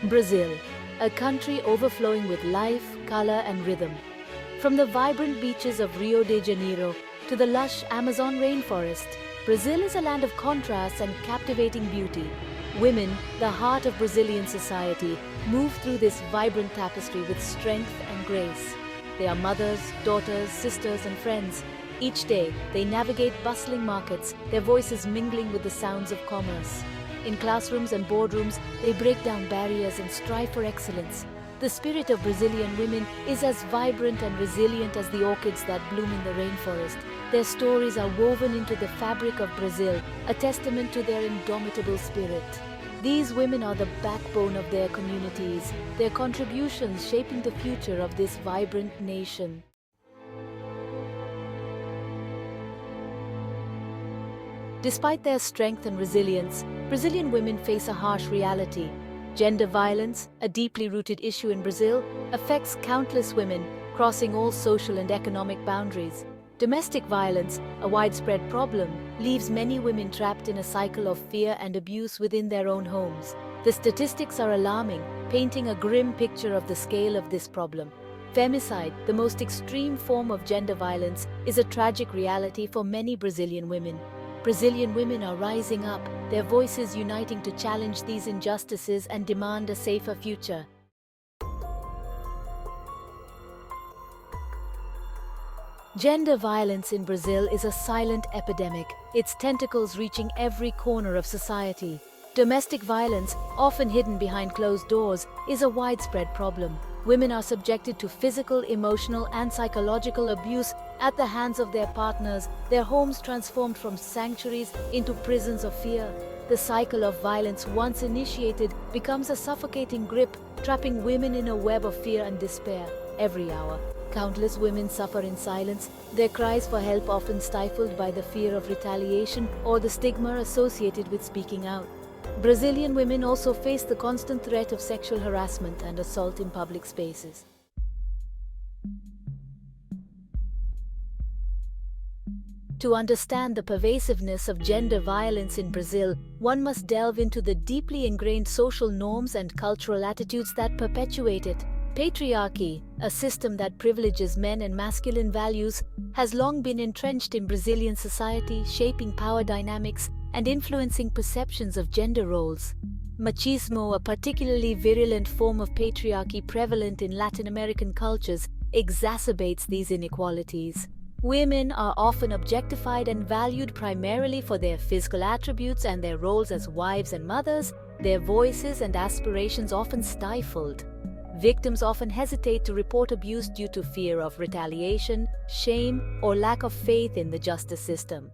Brazil, a country overflowing with life, color and rhythm. From the vibrant beaches of Rio de Janeiro to the lush Amazon rainforest, Brazil is a land of contrasts and captivating beauty. Women, the heart of Brazilian society, move through this vibrant tapestry with strength and grace. They are mothers, daughters, sisters and friends. Each day, they navigate bustling markets, their voices mingling with the sounds of commerce. In classrooms and boardrooms, they break down barriers and strive for excellence. The spirit of Brazilian women is as vibrant and resilient as the orchids that bloom in the rainforest. Their stories are woven into the fabric of Brazil, a testament to their indomitable spirit. These women are the backbone of their communities, their contributions shaping the future of this vibrant nation. Despite their strength and resilience, Brazilian women face a harsh reality. Gender violence, a deeply rooted issue in Brazil, affects countless women, crossing all social and economic boundaries. Domestic violence, a widespread problem, leaves many women trapped in a cycle of fear and abuse within their own homes. The statistics are alarming, painting a grim picture of the scale of this problem. Femicide, the most extreme form of gender violence, is a tragic reality for many Brazilian women. Brazilian women are rising up, their voices uniting to challenge these injustices and demand a safer future. Gender violence in Brazil is a silent epidemic, its tentacles reaching every corner of society. Domestic violence, often hidden behind closed doors, is a widespread problem. Women are subjected to physical, emotional, and psychological abuse at the hands of their partners, their homes transformed from sanctuaries into prisons of fear. The cycle of violence, once initiated, becomes a suffocating grip, trapping women in a web of fear and despair. Every hour, countless women suffer in silence, their cries for help often stifled by the fear of retaliation or the stigma associated with speaking out. Brazilian women also face the constant threat of sexual harassment and assault in public spaces. To understand the pervasiveness of gender violence in Brazil, one must delve into the deeply ingrained social norms and cultural attitudes that perpetuate it. Patriarchy, a system that privileges men and masculine values, has long been entrenched in Brazilian society, shaping power dynamics and influencing perceptions of gender roles. Machismo, a particularly virulent form of patriarchy prevalent in Latin American cultures, exacerbates these inequalities. Women are often objectified and valued primarily for their physical attributes and their roles as wives and mothers, their voices and aspirations often stifled. Victims often hesitate to report abuse due to fear of retaliation, shame, or lack of faith in the justice system.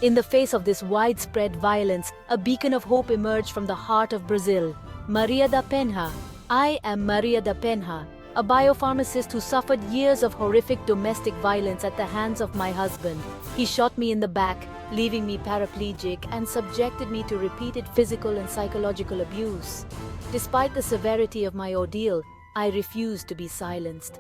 In the face of this widespread violence, a beacon of hope emerged from the heart of Brazil. Maria da Penha. I am Maria da Penha, a biopharmacist who suffered years of horrific domestic violence at the hands of my husband. He shot me in the back, leaving me paraplegic, and subjected me to repeated physical and psychological abuse. Despite the severity of my ordeal, I refused to be silenced.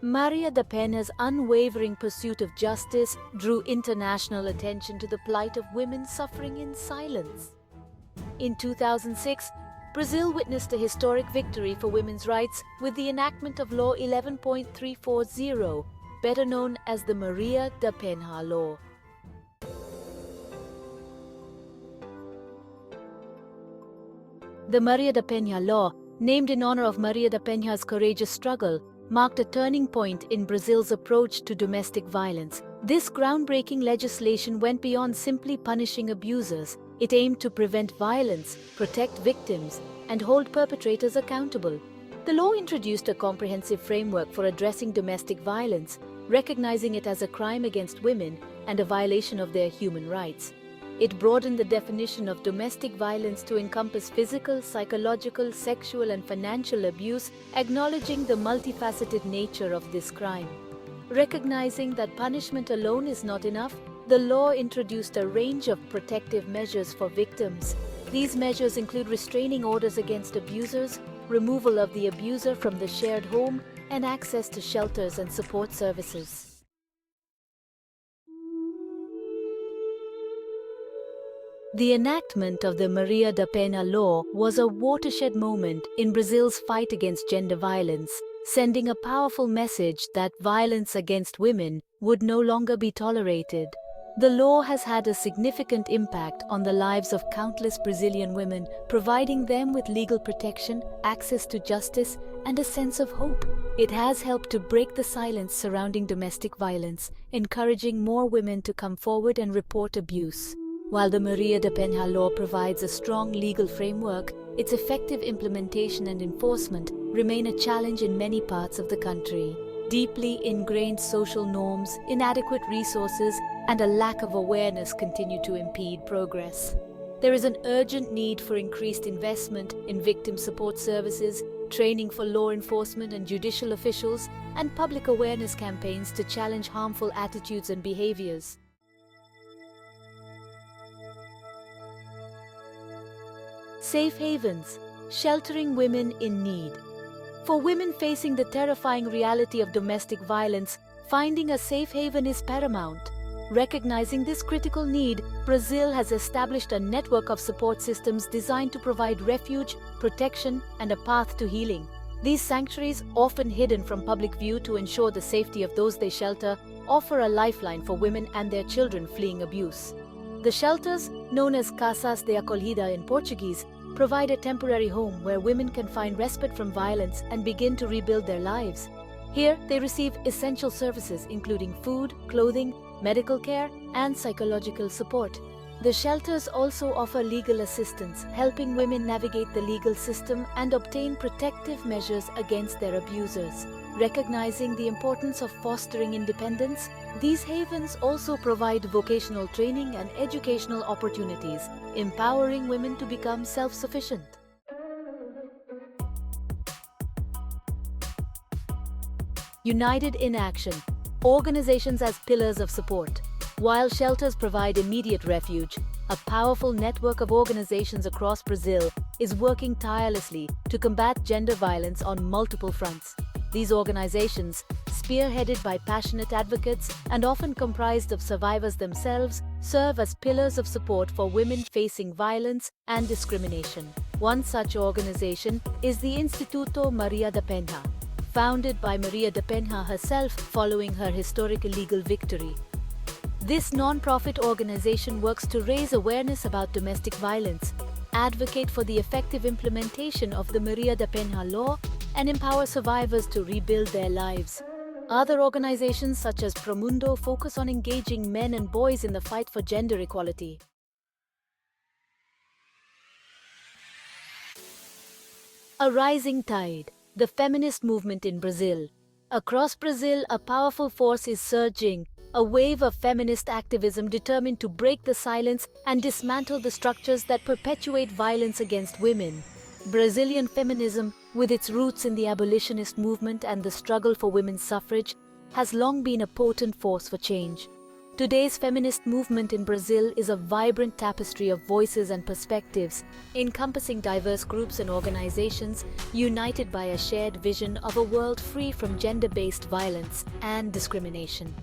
Maria da Penha's unwavering pursuit of justice drew international attention to the plight of women suffering in silence. In 2006, Brazil witnessed a historic victory for women's rights with the enactment of Law 11.340, better known as the Maria da Penha Law. The Maria da Penha Law, named in honor of Maria da Penha's courageous struggle, marked a turning point in Brazil's approach to domestic violence. This groundbreaking legislation went beyond simply punishing abusers. It aimed to prevent violence, protect victims, and hold perpetrators accountable. The law introduced a comprehensive framework for addressing domestic violence, recognizing it as a crime against women and a violation of their human rights. It broadened the definition of domestic violence to encompass physical, psychological, sexual, and financial abuse, acknowledging the multifaceted nature of this crime. Recognizing that punishment alone is not enough, the law introduced a range of protective measures for victims. These measures include restraining orders against abusers, removal of the abuser from the shared home, and access to shelters and support services. The enactment of the Maria da Penha law was a watershed moment in Brazil's fight against gender violence, sending a powerful message that violence against women would no longer be tolerated. The law has had a significant impact on the lives of countless Brazilian women, providing them with legal protection, access to justice, and a sense of hope. It has helped to break the silence surrounding domestic violence, encouraging more women to come forward and report abuse. While the Maria da Penha law provides a strong legal framework, its effective implementation and enforcement remain a challenge in many parts of the country. Deeply ingrained social norms, inadequate resources, and a lack of awareness continue to impede progress. There is an urgent need for increased investment in victim support services, training for law enforcement and judicial officials, and public awareness campaigns to challenge harmful attitudes and behaviors. Safe havens, sheltering women in need. For women facing the terrifying reality of domestic violence, finding a safe haven is paramount. Recognizing this critical need, Brazil has established a network of support systems designed to provide refuge, protection, and a path to healing. These sanctuaries, often hidden from public view to ensure the safety of those they shelter, offer a lifeline for women and their children fleeing abuse. The shelters, known as Casas de Acolhida in Portuguese, provide a temporary home where women can find respite from violence and begin to rebuild their lives. Here, they receive essential services including food, clothing, medical care, and psychological support. The shelters also offer legal assistance, helping women navigate the legal system and obtain protective measures against their abusers. Recognizing the importance of fostering independence, these havens also provide vocational training and educational opportunities, empowering women to become self-sufficient. United in Action. Organizations as pillars of support. While shelters provide immediate refuge, a powerful network of organizations across Brazil is working tirelessly to combat gender violence on multiple fronts. These organizations, spearheaded by passionate advocates and often comprised of survivors themselves, serve as pillars of support for women facing violence and discrimination. One such organization is the Instituto Maria da Penha, founded by Maria da Penha herself following her historic legal victory. This non-profit organization works to raise awareness about domestic violence, advocate for the effective implementation of the Maria da Penha law, and empower survivors to rebuild their lives. Other organizations such as Promundo focus on engaging men and boys in the fight for gender equality. A rising tide, the feminist movement in Brazil. Across Brazil, a powerful force is surging, a wave of feminist activism determined to break the silence and dismantle the structures that perpetuate violence against women. Brazilian feminism, with its roots in the abolitionist movement and the struggle for women's suffrage, has long been a potent force for change. Today's feminist movement in Brazil is a vibrant tapestry of voices and perspectives, encompassing diverse groups and organizations united by a shared vision of a world free from gender-based violence and discrimination.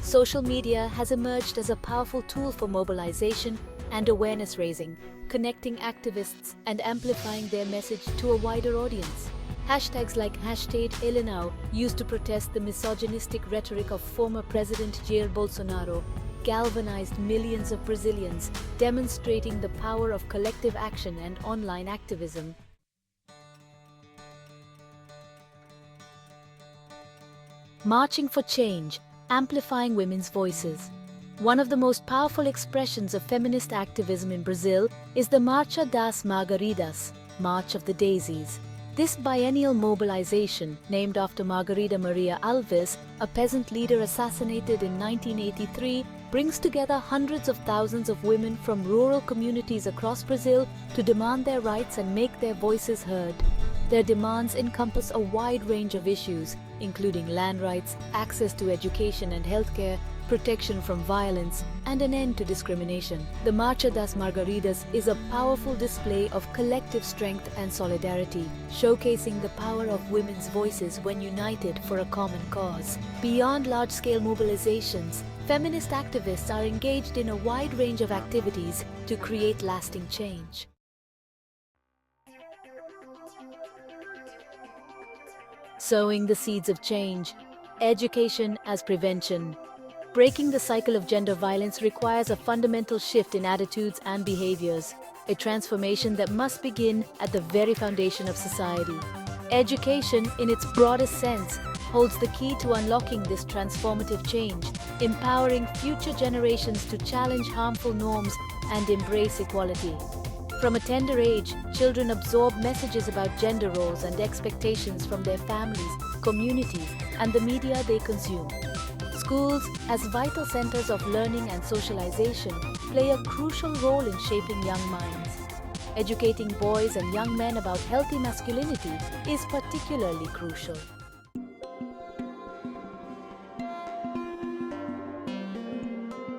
Social media has emerged as a powerful tool for mobilization and awareness raising, connecting activists and amplifying their message to a wider audience. Hashtags like #EleNow, used to protest the misogynistic rhetoric of former President Jair Bolsonaro, galvanized millions of Brazilians, demonstrating the power of collective action and online activism. Marching for change, amplifying women's voices. One of the most powerful expressions of feminist activism in Brazil is the Marcha das Margaridas, March of the Daisies. This biennial mobilization, named after Margarida Maria Alves, a peasant leader assassinated in 1983, brings together hundreds of thousands of women from rural communities across Brazil to demand their rights and make their voices heard. Their demands encompass a wide range of issues, including land rights, access to education and healthcare, protection from violence, and an end to discrimination. The Marcha das Margaridas is a powerful display of collective strength and solidarity, showcasing the power of women's voices when united for a common cause. Beyond large-scale mobilizations, feminist activists are engaged in a wide range of activities to create lasting change. Sowing the seeds of change, education as prevention. Breaking the cycle of gender violence requires a fundamental shift in attitudes and behaviors, a transformation that must begin at the very foundation of society. Education, in its broadest sense, holds the key to unlocking this transformative change, empowering future generations to challenge harmful norms and embrace equality. From a tender age, children absorb messages about gender roles and expectations from their families, communities, and the media they consume. Schools, as vital centers of learning and socialization, play a crucial role in shaping young minds. Educating boys and young men about healthy masculinity is particularly crucial.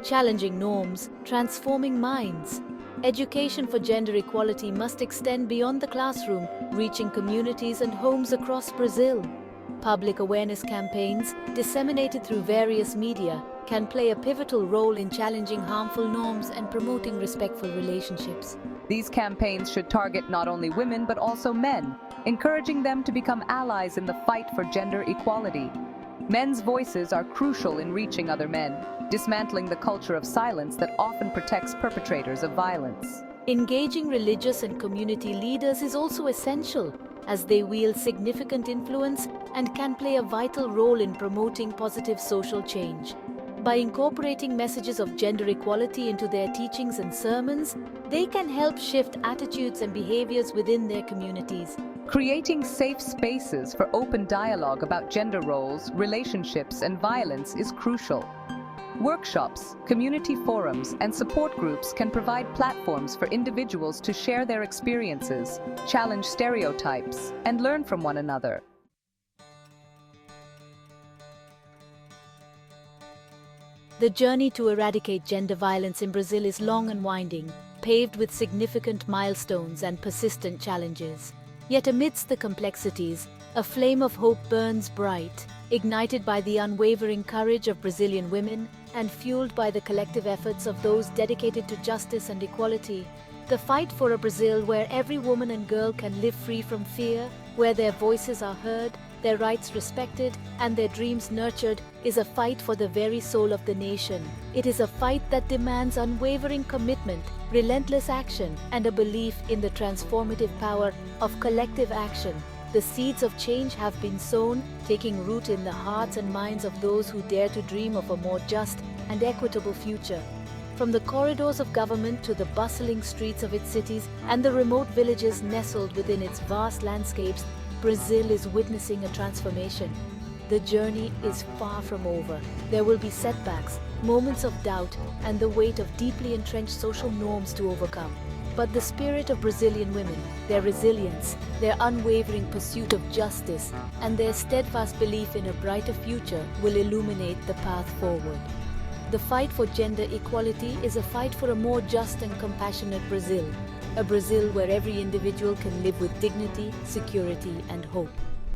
Challenging norms, transforming minds. Education for gender equality must extend beyond the classroom, reaching communities and homes across Brazil. Public awareness campaigns, disseminated through various media, can play a pivotal role in challenging harmful norms and promoting respectful relationships. These campaigns should target not only women but also men, encouraging them to become allies in the fight for gender equality. Men's voices are crucial in reaching other men, dismantling the culture of silence that often protects perpetrators of violence. Engaging religious and community leaders is also essential, as they wield significant influence and can play a vital role in promoting positive social change. By incorporating messages of gender equality into their teachings and sermons, they can help shift attitudes and behaviors within their communities. Creating safe spaces for open dialogue about gender roles, relationships, and violence is crucial. Workshops, community forums, and support groups can provide platforms for individuals to share their experiences, challenge stereotypes, and learn from one another. The journey to eradicate gender violence in Brazil is long and winding, paved with significant milestones and persistent challenges. Yet amidst the complexities, a flame of hope burns bright, ignited by the unwavering courage of Brazilian women and fueled by the collective efforts of those dedicated to justice and equality. The fight for a Brazil where every woman and girl can live free from fear, where their voices are heard, their rights respected, and their dreams nurtured, is a fight for the very soul of the nation. It is a fight that demands unwavering commitment, relentless action, and a belief in the transformative power of collective action. The seeds of change have been sown, taking root in the hearts and minds of those who dare to dream of a more just and equitable future. From the corridors of government to the bustling streets of its cities and the remote villages nestled within its vast landscapes, Brazil is witnessing a transformation. The journey is far from over. There will be setbacks, moments of doubt, and the weight of deeply entrenched social norms to overcome. But the spirit of Brazilian women, their resilience, their unwavering pursuit of justice, and their steadfast belief in a brighter future will illuminate the path forward. The fight for gender equality is a fight for a more just and compassionate Brazil, a Brazil where every individual can live with dignity, security, and hope.